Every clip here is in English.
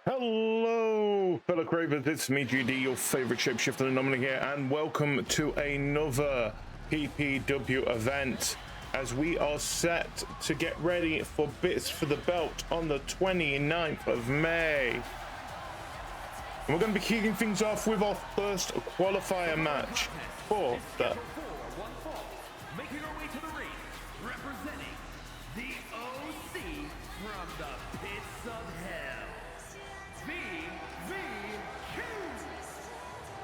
Hello, fellow Cravers. It's me, Gee Dee, your favorite shapeshifter anomaly here, and welcome to another PPW event as we are set to get ready for Bits for the Belt on the 29th of May. And we're going to be kicking things off with our first qualifier match for the making our way to the ring, representing the OC from the pits of hell, Viviku.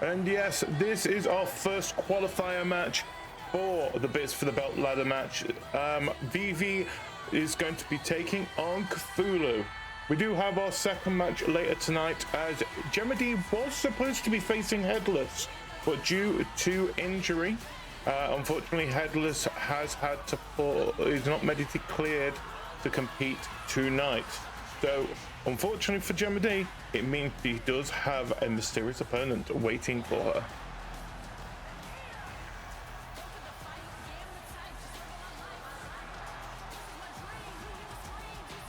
And yes, this is our first qualifier match for the Bits for the Belt ladder match. Vivi is going to be taking on Kithuluu. We do have our second match later tonight, as Gemma Dee was supposed to be facing Headless, but due to injury, unfortunately Headless has had to is not medically cleared to compete tonight. So unfortunately for Gemma Dee, it means she does have a mysterious opponent waiting for her.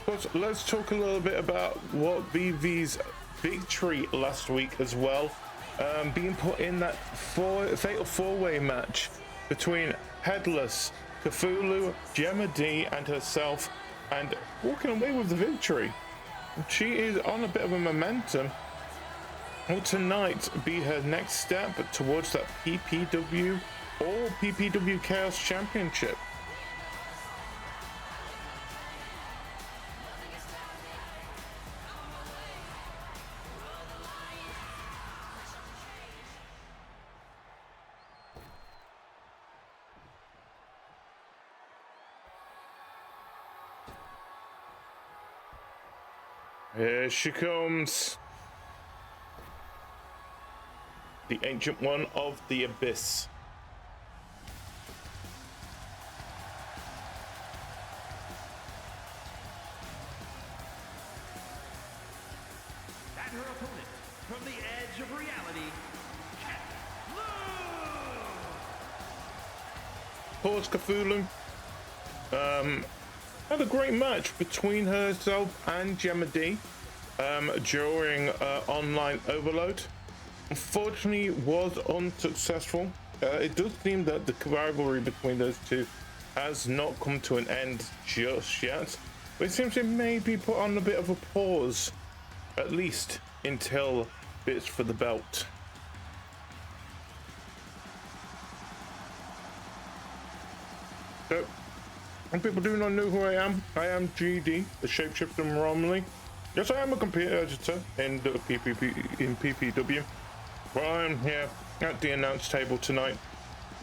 But let's talk a little bit about what Vivi's victory last week as well, being put in that fatal four-way match between Headless, Kithuluu, Gemma Dee and herself, and walking away with the victory. She is on a bit of a momentum. Will tonight be her next step towards that PPW or PPW Chaos Championship? Here she comes. The Ancient One of the Abyss. And her opponent, from the edge of reality, Kithuluu. Pause Kithuluu. Had a great match between herself and Gemma Dee during online overload. Unfortunately, was unsuccessful. It does seem that the rivalry between those two has not come to an end just yet, but it seems it may be put on a bit of a pause, at least until Bits for the Belt. So, and people do not know who I am Gee Dee, the shapeshifter anomaly. Yes, I am a computer editor in the PPW. But I'm here at the announce table tonight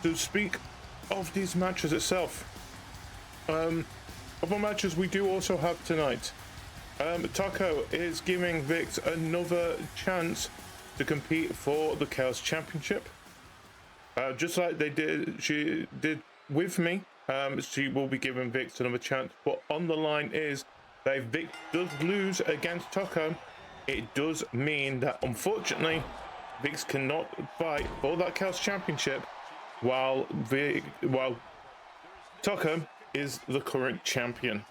to speak of these matches itself. Other matches we do also have tonight. Taco is giving Vix another chance to compete for the Chaos Championship. Just like she did with me. She will be giving Vix another chance, but on the line is that if Vix does lose against Taco, it does mean that unfortunately Vix cannot fight for that Chaos Championship while Taco is the current champion.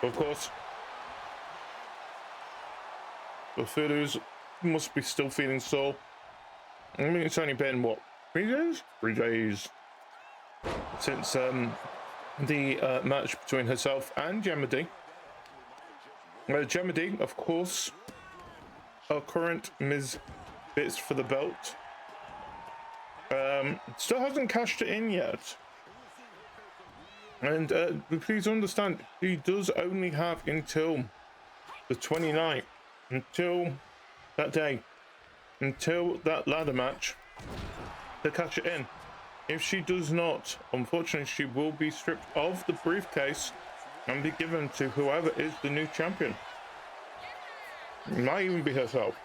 Of course, the Kithuluu's must be still feeling sore. I mean, it's only been what, 3 days? 3 days since the match between herself and Gemma Dee. Gemma Dee, of course, our current Ms. Bits for the Belt, still hasn't cashed it in yet. And please understand, she does only have until the 29th, until that day, until that ladder match, to cash it in. If she does not, unfortunately, she will be stripped of the briefcase and be given to whoever is the new champion. It might even be herself.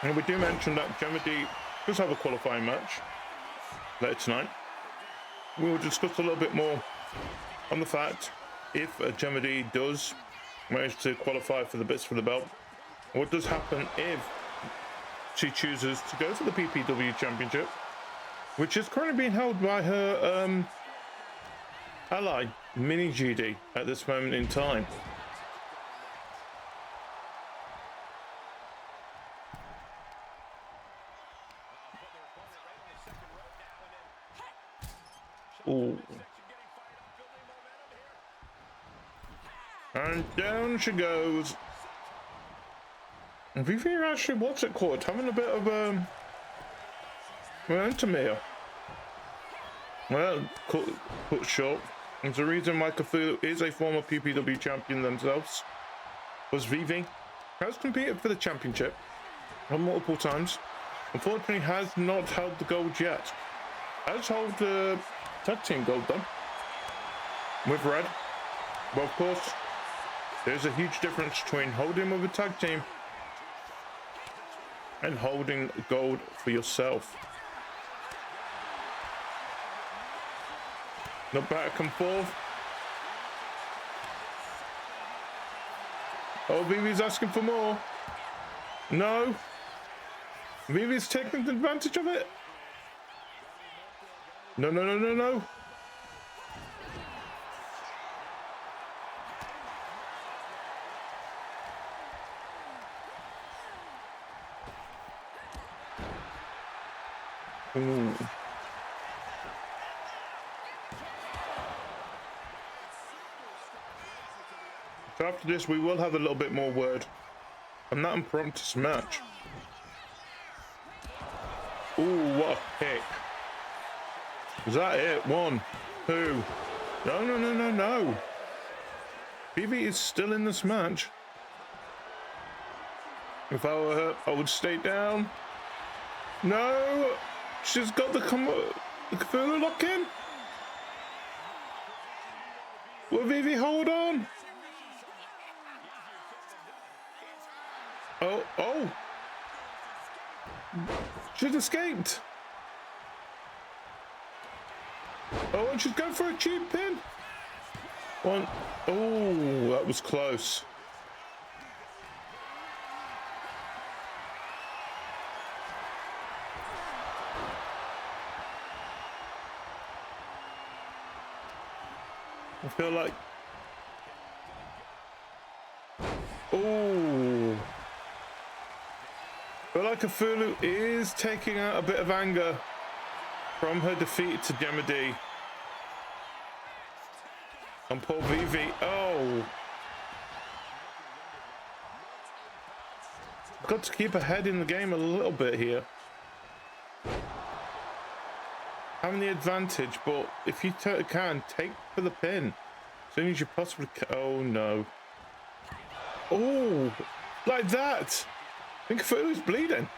And we do mention that Gemma Dee does have a qualifying match later tonight. We will discuss a little bit more on the fact if Gemma Dee does manage to qualify for the Bits for the Belt, what does happen if she chooses to go for the PPW championship, which is currently being held by her ally, Mini Gee Dee, at this moment in time. Ooh. And down she goes. Vivi actually, what's it called? Having a bit of momentum here. Well, cut short. There's a reason why Kithuluu is a former PPW champion themselves. Was Vivi has competed for the championship multiple times. Unfortunately, has not held the gold yet. Has held the tag team gold though. With Red. Well, of course, there's a huge difference between holding with a tag team and holding gold for yourself. Not back and forth. Oh, Vivi's asking for more. No. Vivi's taking advantage of it. No, no, no, no, no. Ooh. So after this, we will have a little bit more word on that impromptu match. Ooh, what a pick. Is that it? 1, 2. No, no, no, no, no. Vivi is still in this match. If I were her, I would stay down. No. She's got the Kithuluu lock in. Will Vivi hold on? Oh, oh. She's escaped. Oh, and she's going for a cheap pin. One. Oh, that was close. I feel like. Oh. I feel like Kithuluu is taking out a bit of anger from her defeat to Gemma Dee. And poor Vivi. Oh. Got to keep her head in the game a little bit here. Having the advantage, but if you can, take for the pin. As soon as you possibly can. Oh, no. Oh, like that. I think Kithuluu's bleeding.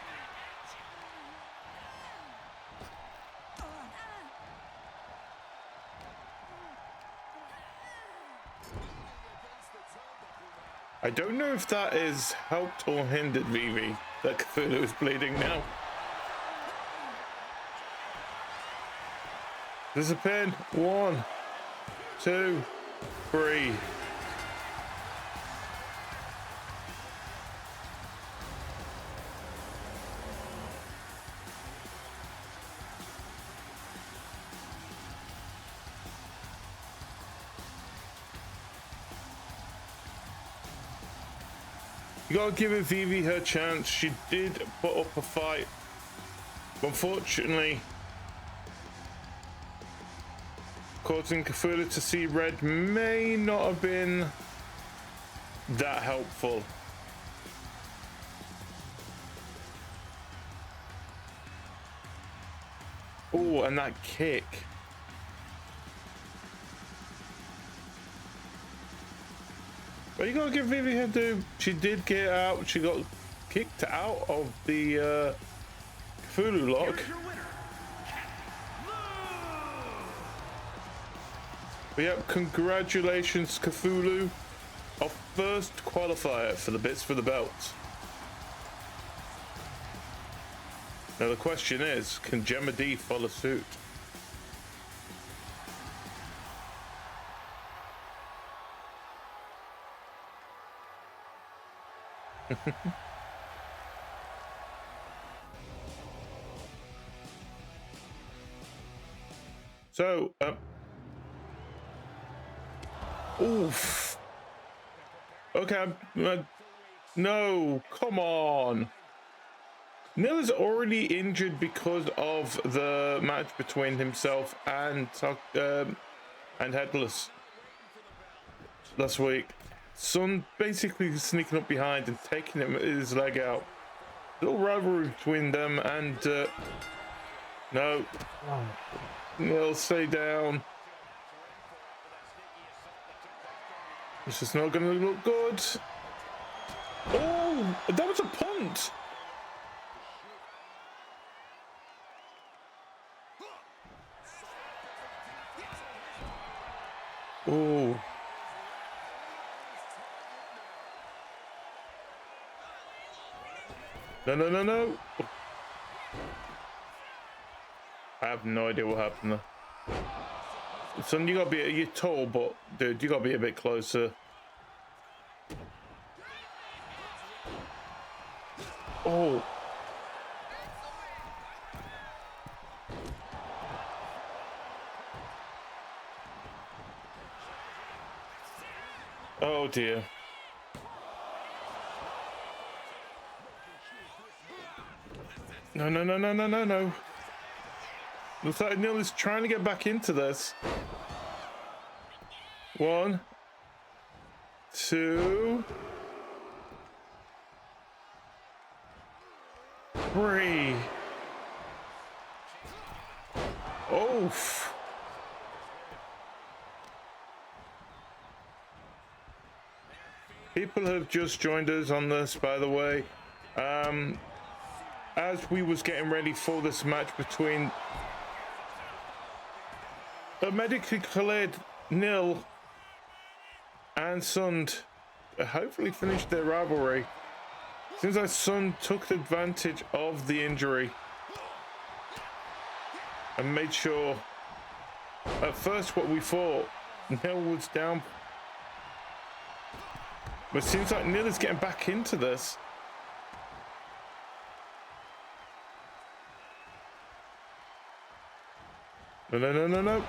I don't know if that is helped or hindered Vivi, that Kithuluu is bleeding now. There's a pin. 1, 2, 3. You gotta give Vivi her chance. She did put up a fight. Unfortunately, causing Kithuluu to see red may not have been that helpful. Oh, and that kick. But you gotta give Vivi her due. She did get out. She got kicked out of the Kithuluu lock. But yep, congratulations, Kithuluu. Our first qualifier for the bits for the belt. Now the question is, can Gemma Dee follow suit? So, oof. Okay, no, come on. Nil is already injured because of the match between himself and Headless last week. Sun basically sneaking up behind and taking his leg out. Little rivalry between them and no. Nil, stay down. This is not going to look good. Oh, that was a punt. Oh. No. I have no idea what happened there. Son, you gotta be, you're tall, but dude, you gotta be a bit closer. Oh. Oh dear. No. Looks like Neil is trying to get back into this. 1, 2, 3. Oof. People have just joined us on this, by the way. As we was getting ready for this match between a medically cleared Nil and Sund, hopefully finished their rivalry. Seems like Sund took advantage of the injury and made sure. At first, what we thought, Nil was down, but it seems like Nil is getting back into this. No.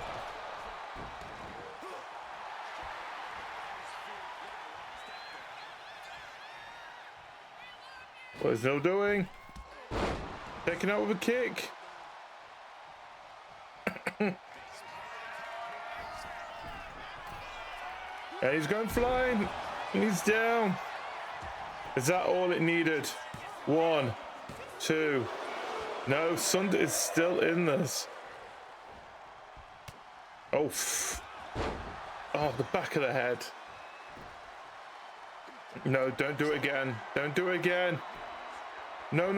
What is Nil doing? Taking out with a kick. Yeah, he's going flying. He's down. Is that all it needed? 1, 2. No, Sund is still in this. Oh, oh, the back of the head. No, don't do it again. Don't do it again. No.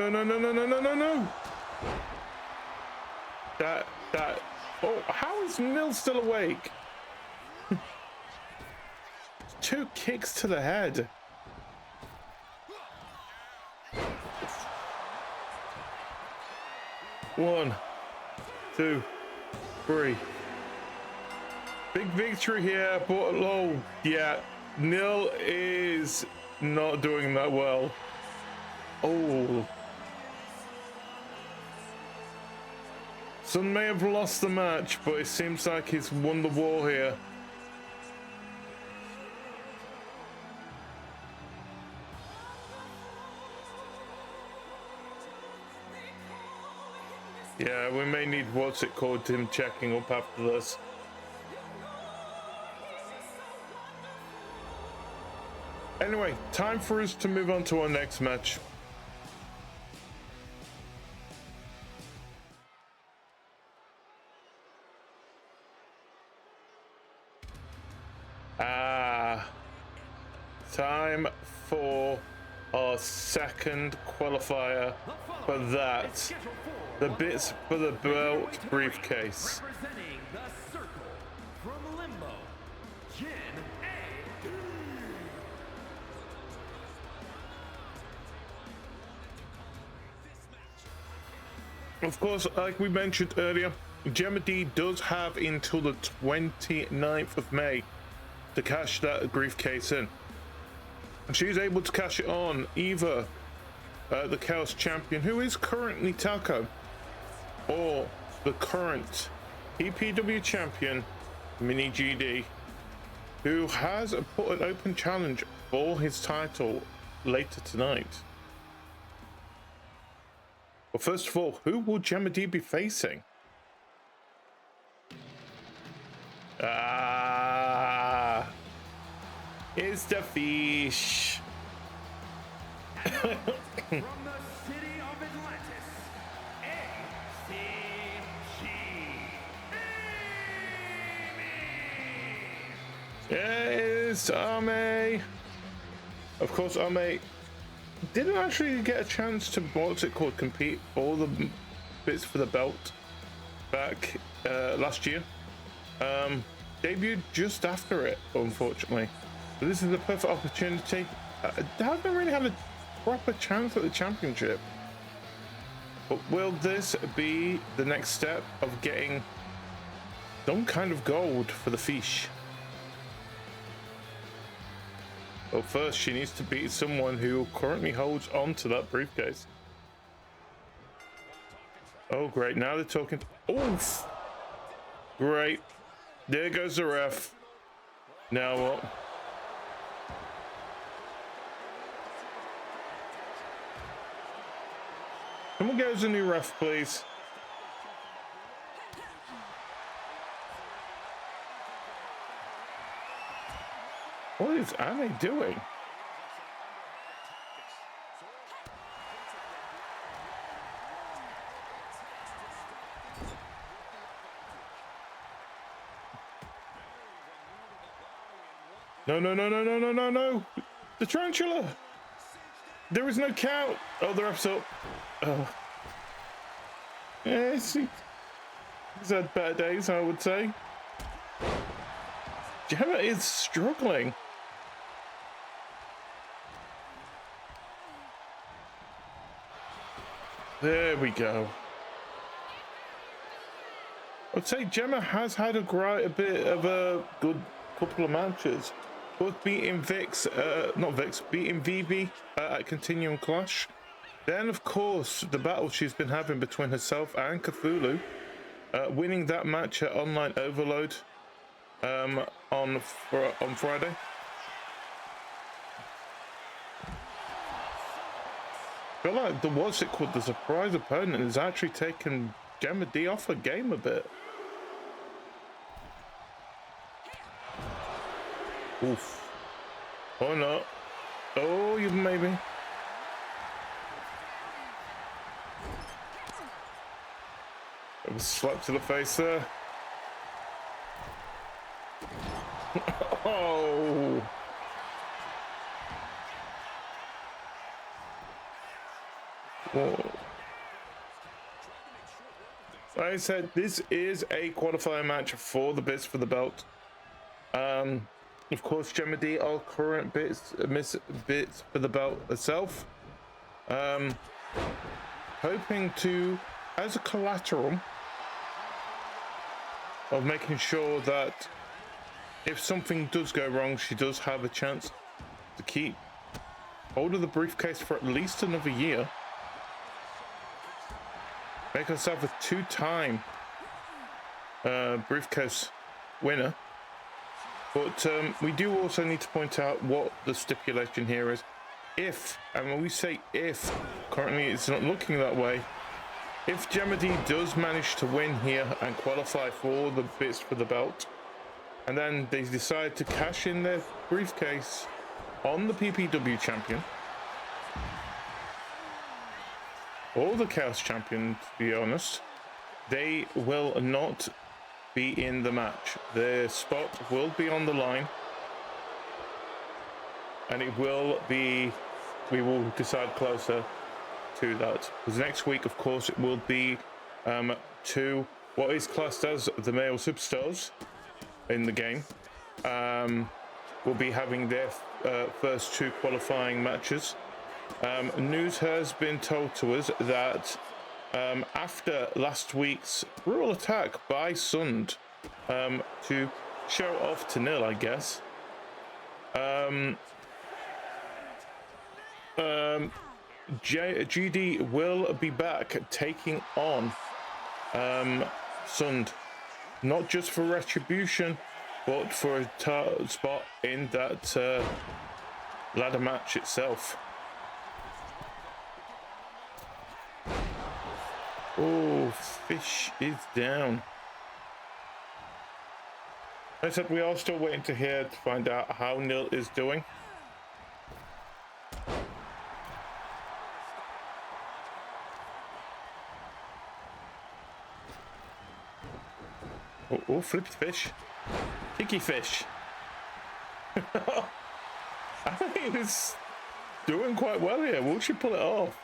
That. Oh, how is Nil still awake? 2 kicks to the head. One, 2, 3. Big victory here, but oh, yeah, Nil is not doing that well. Oh. Sun may have lost the match, but it seems like he's won the war here. Yeah, we may need what's it called, him checking up after this. Anyway, time for us to move on to our next match. Time for our second qualifier for that. The bits for the belt briefcase. Representing the circle from Limbo, Gemma Dee. Of course, like we mentioned earlier, Gemma Dee does have until the 29th of May to cash that briefcase in. And she's able to cash it on either the Chaos Champion, who is currently Taco, or the current PPW champion, Mini Gee Dee, who has put an open challenge for his title later tonight. But first of all, who will Gemma Dee be facing? It's the fish. From the city of Atlantis, ACG. It's Ame. Of course, Ame didn't actually get a chance to, what's it called, compete for the bits for the belt back last year. Debuted just after it, unfortunately. But this is the perfect opportunity. They haven't really had a proper chance at the championship. But will this be the next step of getting some kind of gold for the fish? Well, first she needs to beat someone who currently holds on to that briefcase. Oh, great. Now they're talking. Oof! Great. There goes the ref. Now what? Someone get us a new ref, please. What is Annie doing? No, no, no, no, no, no, no, no. The tarantula. There is no count. Oh, the ref's up. Oh. Yeah, he's had better days, I would say. Gemma is struggling. There we go. I'd say Gemma has had a bit of a good couple of matches. Both beating beating Vivi at Continuum Clash. Then, of course, the battle she's been having between herself and Kithuluu, winning that match at Online Overload on Friday. I feel like the surprise opponent has actually taken Gemma Dee off her game a bit. Oof. Oh no. Oh, you maybe. It was a slap to the face there. Oh. Whoa. Like I said, this is a qualifier match for the bits for the belt. Of course, Gemma Dee, our current bits for the belt herself. Hoping to, as a collateral of making sure that if something does go wrong, she does have a chance to keep hold of the briefcase for at least another year. Make herself a two-time briefcase winner. But we do also need to point out what the stipulation here is. If, and when we say if, currently it's not looking that way. If Gemma Dee does manage to win here and qualify for the bits for the belt, and then they decide to cash in their briefcase on the PPW champion, or the Chaos champion, to be honest, they will not be in the match. Their spot will be on the line, and it will be, we will decide closer to that. Because next week, of course, it will be to what is classed as the male superstars in the game. Will be having their first two qualifying matches. News has been told to us that after last week's brutal attack by Sund to show off to nil, I guess, Gee Dee will be back taking on Sund not just for retribution, but for a spot in that ladder match itself. Oh, Fish is down. Like I said, we are still waiting to hear to find out how Neil is doing. Oh, flipped fish. Kicky fish. I think it's doing quite well here. Will she pull it off?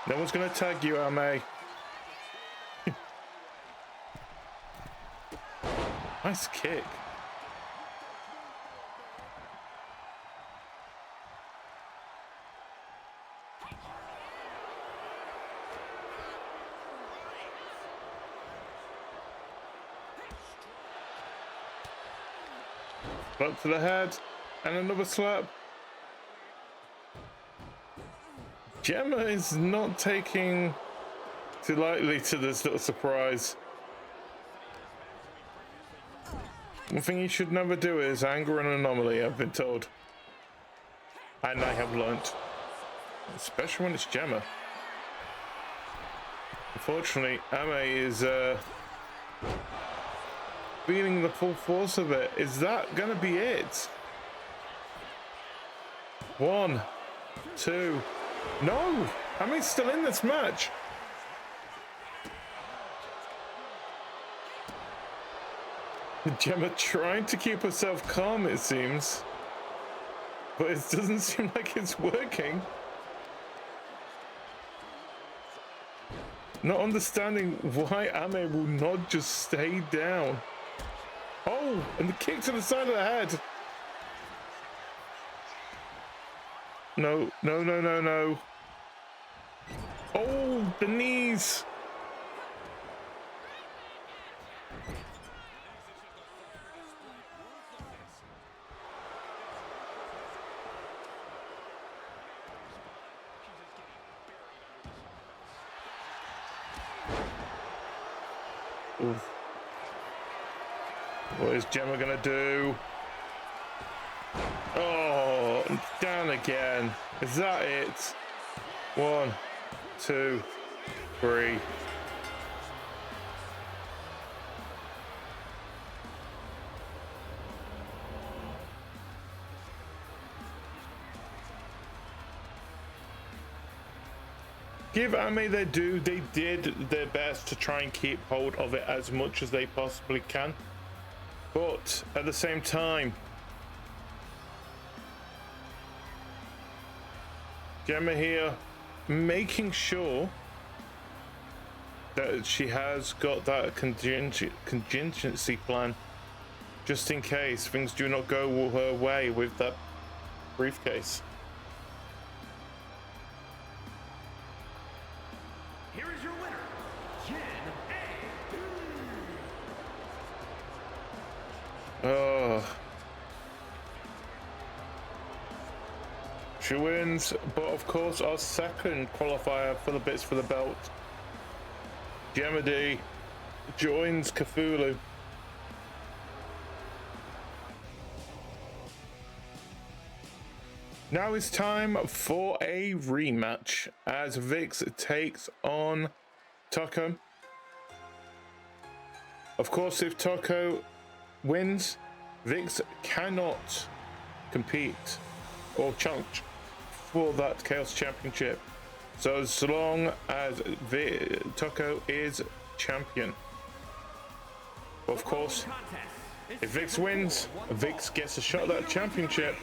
No one's going to tag you, Ame. Nice kick. Slap to the head, and another slap. Gemma is not taking too lightly to this little surprise. One thing you should never do is anger an anomaly, I've been told. And I have learnt. Especially when it's Gemma. Unfortunately, Ame is feeling the full force of it. Is that gonna be it? 1, 2. No! Ame's still in this match. Gemma trying to keep herself calm, it seems. But it doesn't seem like it's working. Not understanding why Ame will not just stay down. Oh, and the kick to the side of the head. No, no, no, no, no. Oh, the knees. Oof. What is Gemma gonna do? Oh, down again. Is that it? 1, 2, 3. Give Ame their due. They did their best to try and keep hold of it as much as they possibly can. But at the same time, Gemma here making sure that she has got that contingency plan just in case things do not go her way with that briefcase. Here is your winner, Gemma Dee. Oh. She wins, but of course our second qualifier for the bits for the belt, Gemma Dee, joins Kithuluu. Now it's time for a rematch as Vix takes on Taco. Of course, if Taco wins, Vix cannot compete or challenge for that Chaos Championship. So as long as Taco is champion. Of course, if Vix wins, Vix gets a shot at that championship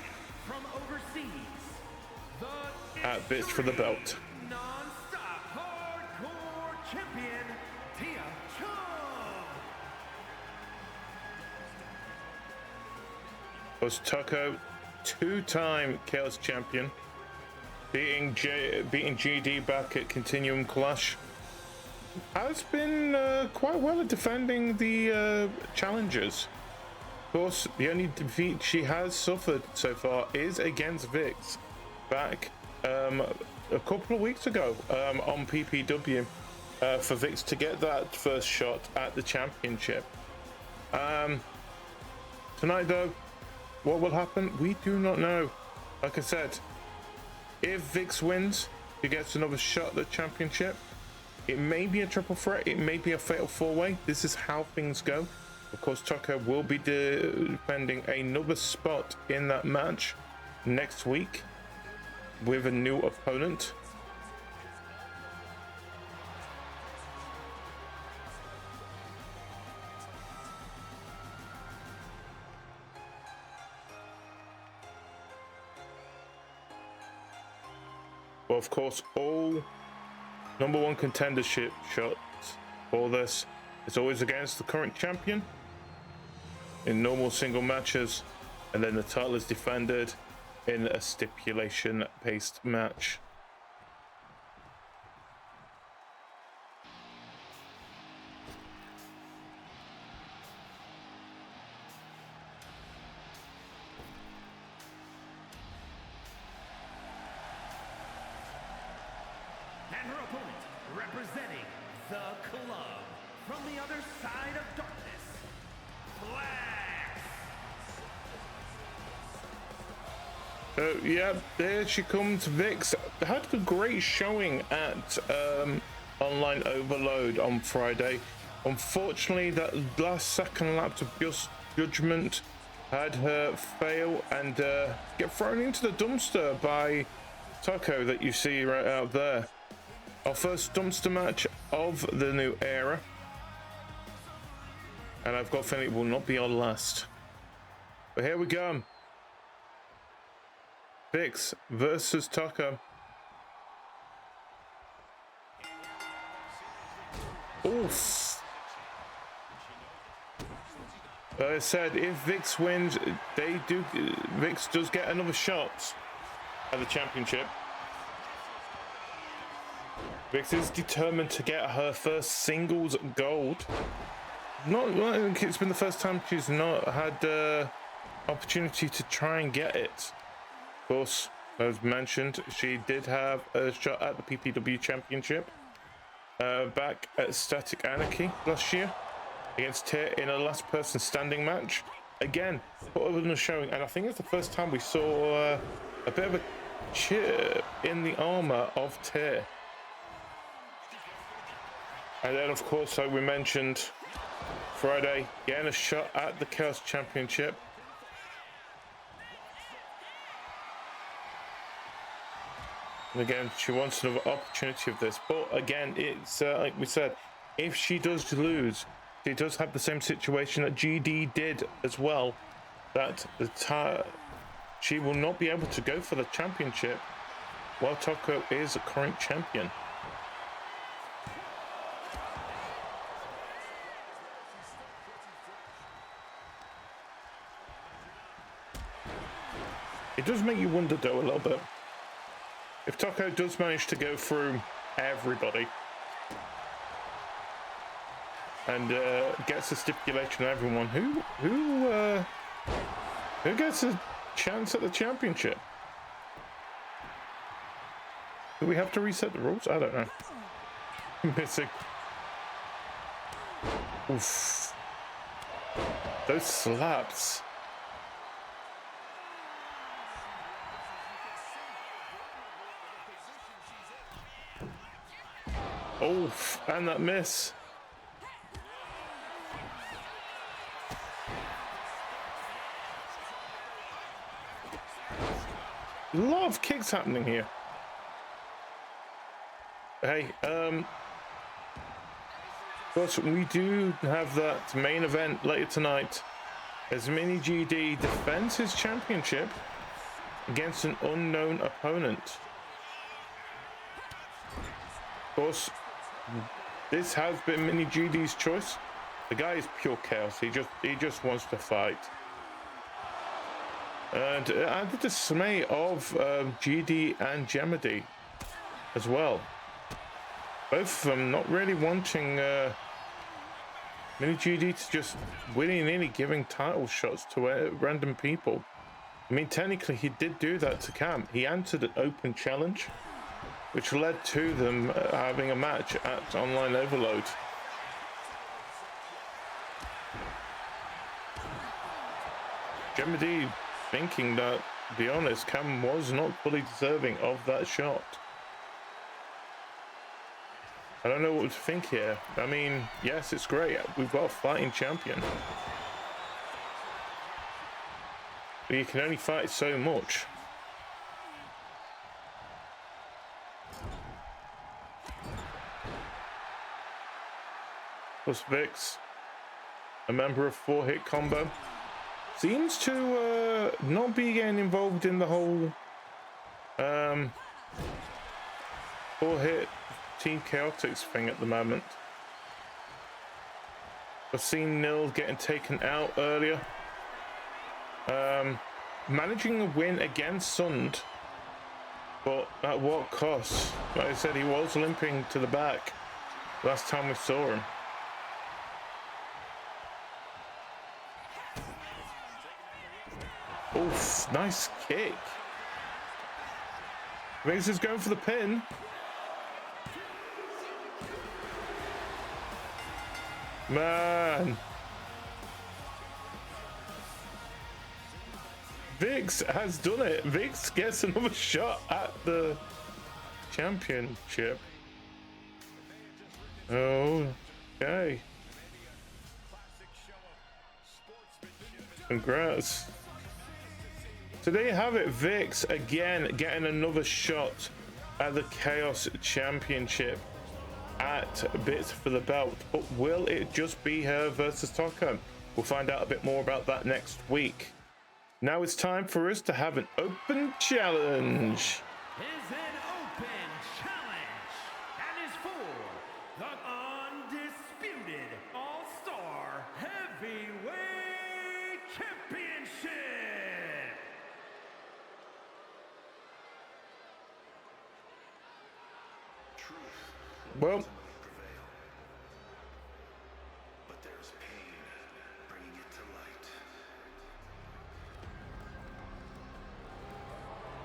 at Bits for the Belt. Non-stop hardcore champion, Tia Chung. Was Taco two-time Chaos Champion, beating Gee Dee back at Continuum Clash. Has been quite well at defending the challengers. Of course, the only defeat she has suffered so far is against Vix back a couple of weeks ago on PPW. for Vix to get that first shot at the championship. Tonight, though, what will happen? We do not know. Like I said, if Vix wins, he gets another shot at the championship. It may be a triple threat. It may be a fatal four-way. This is how things go. Of course, Tucker will be defending another spot in that match next week with a new opponent. Well, of course, all #1 contendership shots for this is always against the current champion in normal single matches, and then the title is defended in a stipulation-based match. And her opponent, representing the club from the other side of darkness, Flax. Yeah, there she comes, Vix. Had a great showing at Online Overload on Friday. Unfortunately, that last second lapse of judgment had her fail and get thrown into the dumpster by Taco that you see right out there. Our first dumpster match of the new era, and I've got a feeling it will not be our last. But here we go. Vix versus Taco. Oof. Like I said, if Vix wins, Vix does get another shot at the championship. Vix is determined to get her first singles gold. I think it's been the first time she's not had opportunity to try and get it. Of course, as mentioned, she did have a shot at the PPW championship back at Static Anarchy last year against Tyr in a last person standing match. Again, put on a showing, and I think it's the first time we saw a bit of a chip in the armor of Tyr. And then, of course, like we mentioned, Friday, getting a shot at the Chaos Championship. And again, she wants another opportunity of this. But again, it's like we said, if she does lose, she does have the same situation that Gee Dee did as well. That she will not be able to go for the championship while Toko is a current champion. It does make you wonder, though, a little bit. If Taco does manage to go through everybody and gets a stipulation on everyone, who gets a chance at the championship? Do we have to reset the rules? I don't know. Missing. Oof. Those slaps. Oof, and that miss. A lot of kicks happening here. Hey, of course, we do have that main event later tonight as Mini Gee Dee defends his championship against an unknown opponent. Of course, this has been Mini Gee Dee's choice. The guy is pure chaos. He just wants to fight. And at the dismay of Gee Dee and Gemma Dee as well. Both of them not really wanting Mini Gee Dee to just willy-nilly giving title shots to random people. I mean, technically, he did do that to Cam. He answered an open challenge which led to them having a match at Online Overload. Gemma Dee thinking that, to be honest, Cam was not fully deserving of that shot. I don't know what to think here. I mean, yes, it's great. We've got a fighting champion. But you can only fight so much. Plus Vix, a member of 4-hit combo, seems to not be getting involved in the whole 4-hit Team Chaotix thing at the moment. I've seen Nil getting taken out earlier. Managing a win against Sund, but at what cost? Like I said, he was limping to the back last time we saw him. Oof, nice kick. Riggs is going for the pin. Man. Vix has done it. Vix gets another shot at the championship. Okay. Congrats. So there you have it. Vix again getting another shot at the Chaos Championship at Bits for the Belt. But will it just be her versus Stockholm? We'll find out a bit more about that next week. Now it's time for us to have an open challenge. Is an open challenge and is for the undisputed All-Star Heavyweight Championship. Well, but there's pain bringing it to light.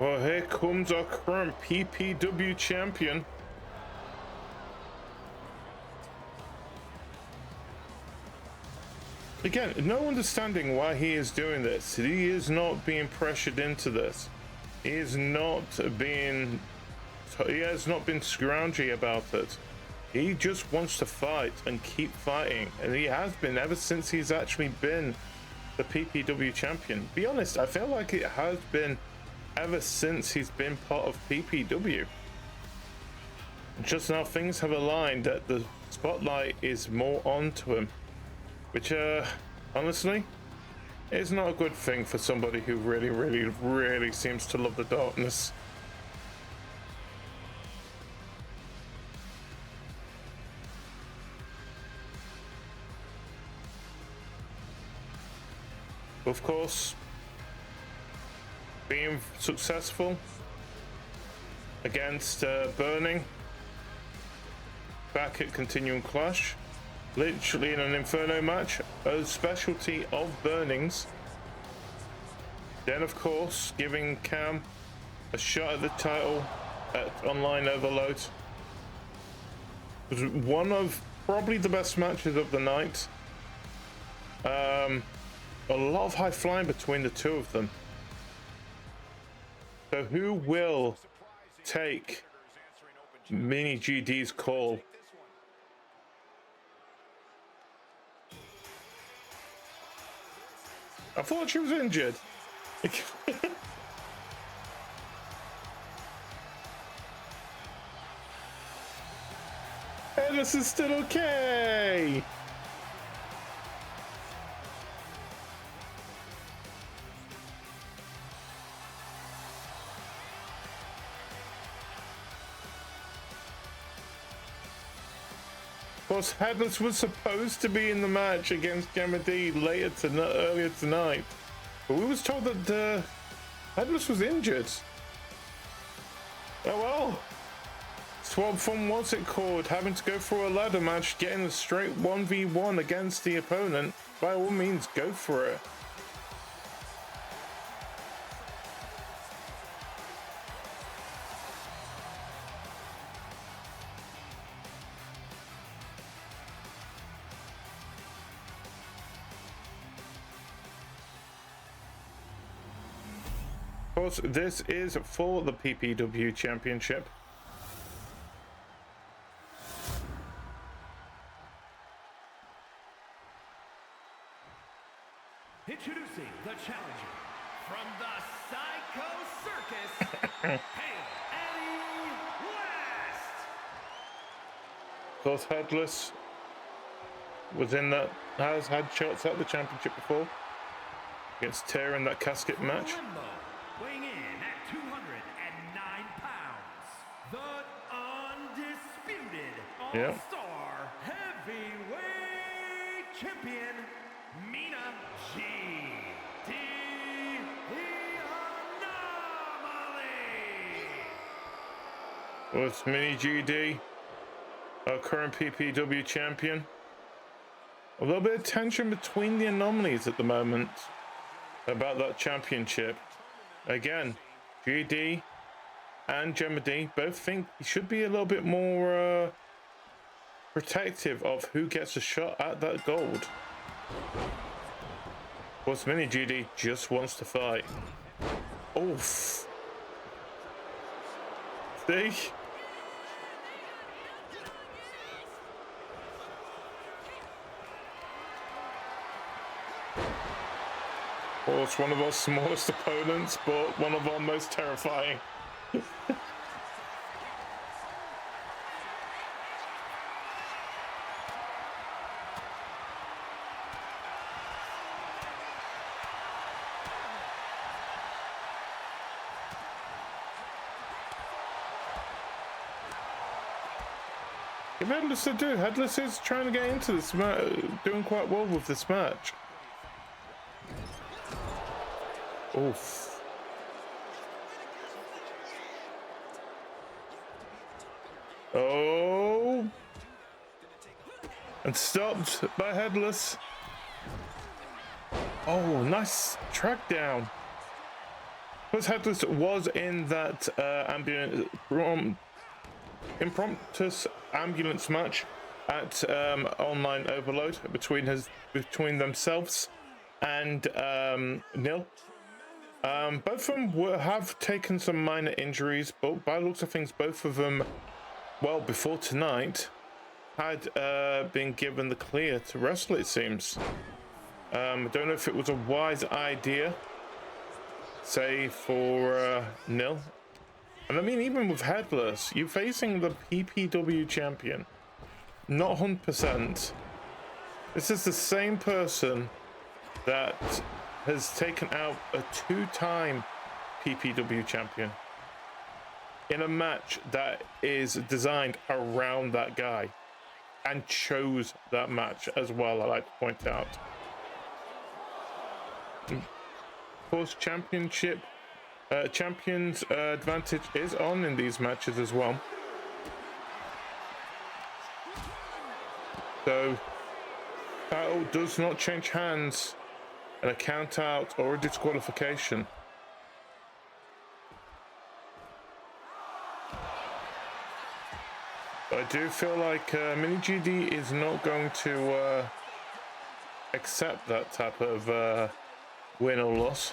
well, here comes our current PPW champion. Again, no understanding why he is doing this. He is not being pressured into this. He is not being... He has not been scroungy about it. He just wants to fight and keep fighting, and he has been ever since he's actually been the PPW champion. Be honest, I feel like it has been ever since he's been part of PPW. Just now things have aligned that the spotlight is more onto him, which honestly is not a good thing for somebody who really seems to love the darkness. Of course, being successful against Burning back at Continuum Clash, literally in an Inferno match, a specialty of Burnings. Then of course giving Cam a shot at the title at Online Overload. It was one of probably the best matches of the night. A lot of high flying between the two of them. So who will take Mini Gee Dee's call? I thought she was injured. Hey, this is still okay. Of course, Headless was supposed to be in the match against Gemma Dee earlier tonight, but we was told that Headless was injured. Oh well. Swap from what's it called, having to go through a ladder match, getting a straight 1v1 against the opponent. By all means, go for it. course, this is for the PPW Championship. Introducing the challenger from the Psycho Circus, Hail Eddie West. Of course, Headless was in that, has had shots at the championship before against Tear in that casket match. Limbo, weighing in at 209 pounds, the undisputed all-star heavyweight champion, Mina Gee Dee, the Anomaly. Well, it's Mini Gee Dee, our current PPW champion. A little bit of tension between the Anomalies at the moment about that championship. Again, Gee Dee and Gemma Dee both think he should be a little bit more protective of who gets a shot at that gold. Of course, Mini Gee Dee just wants to fight. Oof. See? Of course, one of our smallest opponents, but one of our most terrifying. Give Headless to do. Headless is trying to get into this match, doing quite well with this match. Oof. Oh. And stopped by Headless. Oh, nice track down. Because Headless was in that impromptu ambulance match at Online Overload between themselves and Nil. Both of them have taken some minor injuries, but by the looks of things, both of them, well, before tonight, had been given the clear to wrestle, it seems. I don't know if it was a wise idea, say, for Nil. And I mean, even with Headless, you're facing the PPW champion, not 100%. This is the same person that has taken out a two-time PPW champion in a match that is designed around that guy and chose that match as well, I like to point out. Of course, champions advantage is on in these matches as well. So, battle does not change hands and a count out or a disqualification. But I do feel like Mini Gee Dee is not going to accept that type of win or loss.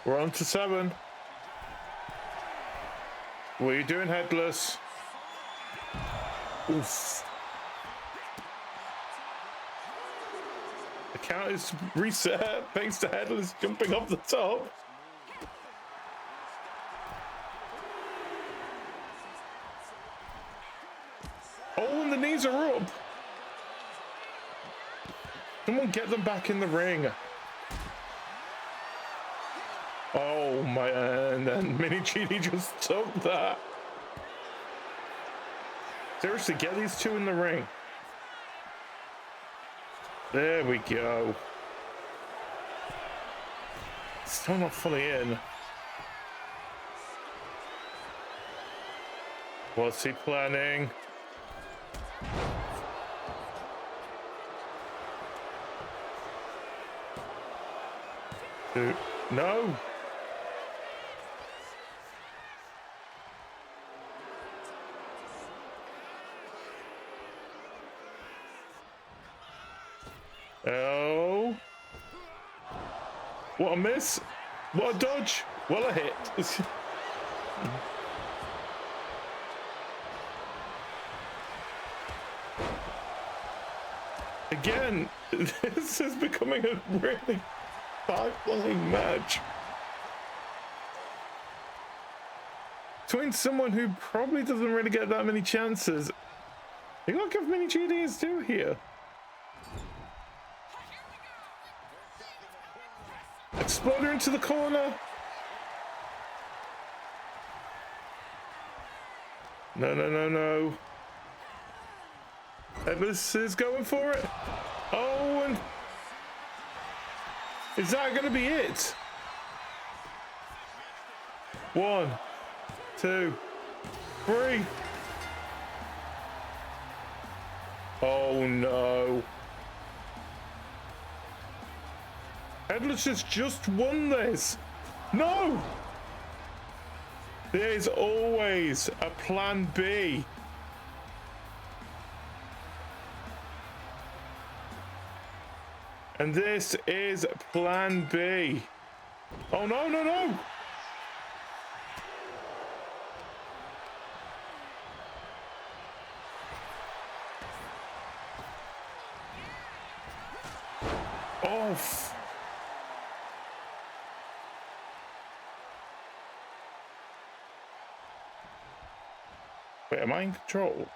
We're on to 7. What are you doing, Headless? Oof. The count is reset thanks to Headless jumping off the top. Oh, and the knees are up. Someone get them back in the ring. Oh my, and then Mini Gee Dee just took that. Seriously, get these two in the ring. There we go. Still not fully in. What's he planning? No. Oh. What a miss. What a dodge. Well, a hit. Again, this is becoming a really high-flying match between someone who probably doesn't really get that many chances. You gotta give many Gee Dee his due here. Exploder into the corner. No, no, no, no. Headless is going for it. Oh, and is that going to be it? 1, 2, 3. Oh no. Headless has just won this. No! There is always a plan B. And this is plan B. Oh no, no, no! Oh. Wait, am I in control?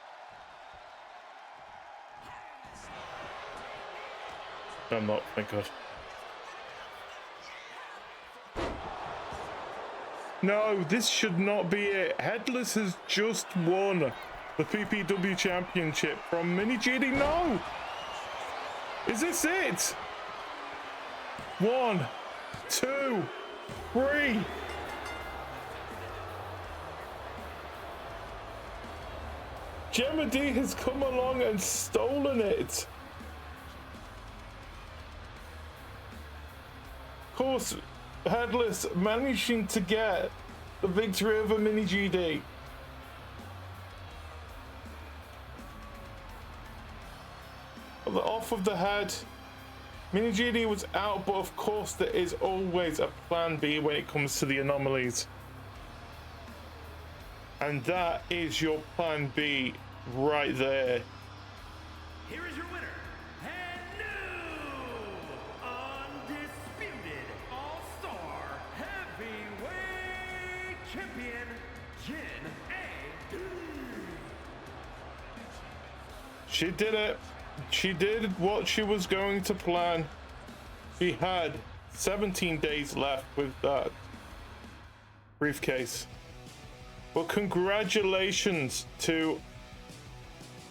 No, I'm not, thank God. No, this should not be it. Headless has just won the PPW championship from Mini Gee Dee. No! Is this it? 1, 2, 3. Gemma Dee has come along and stolen it. Of course, Headless managing to get the victory over Mini Gee Dee. Off of the head. Mini Gee Dee was out, but of course there is always a plan B when it comes to the anomalies. And that is your plan B right there. Here is your winner, and new undisputed all-star heavyweight champion, Gemma Dee. She did it. She did what she was going to plan. She had 17 days left with that briefcase. Well, congratulations to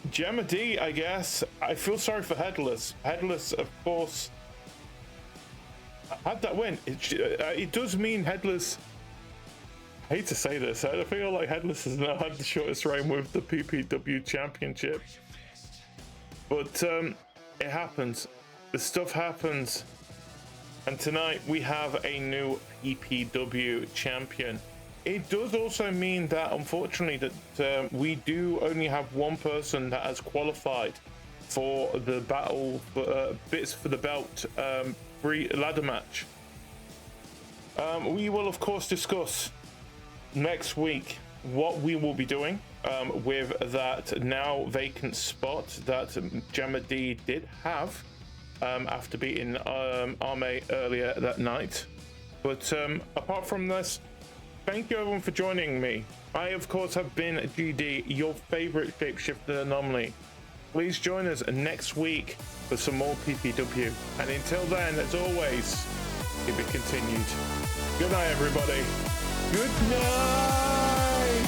Gemma Dee, I guess. I feel sorry for Headless. Headless, of course, had that win. It does mean Headless, I hate to say this, I feel like Headless has now had the shortest reign with the PPW championship. But it happens. The stuff happens. And tonight we have a new PPW champion. It does also mean that, unfortunately, that we do only have one person that has qualified for the battle bits for the belt free ladder match. We will, of course, discuss next week what we will be doing with that now vacant spot that Gemma Dee did have after beating Arme earlier that night. But apart from this, thank you everyone for joining me. I, of course, have been Gee Dee, your favorite shapeshifter anomaly. Please join us next week for some more PPW. And until then, as always, keep it continued. Good night, everybody. Good night.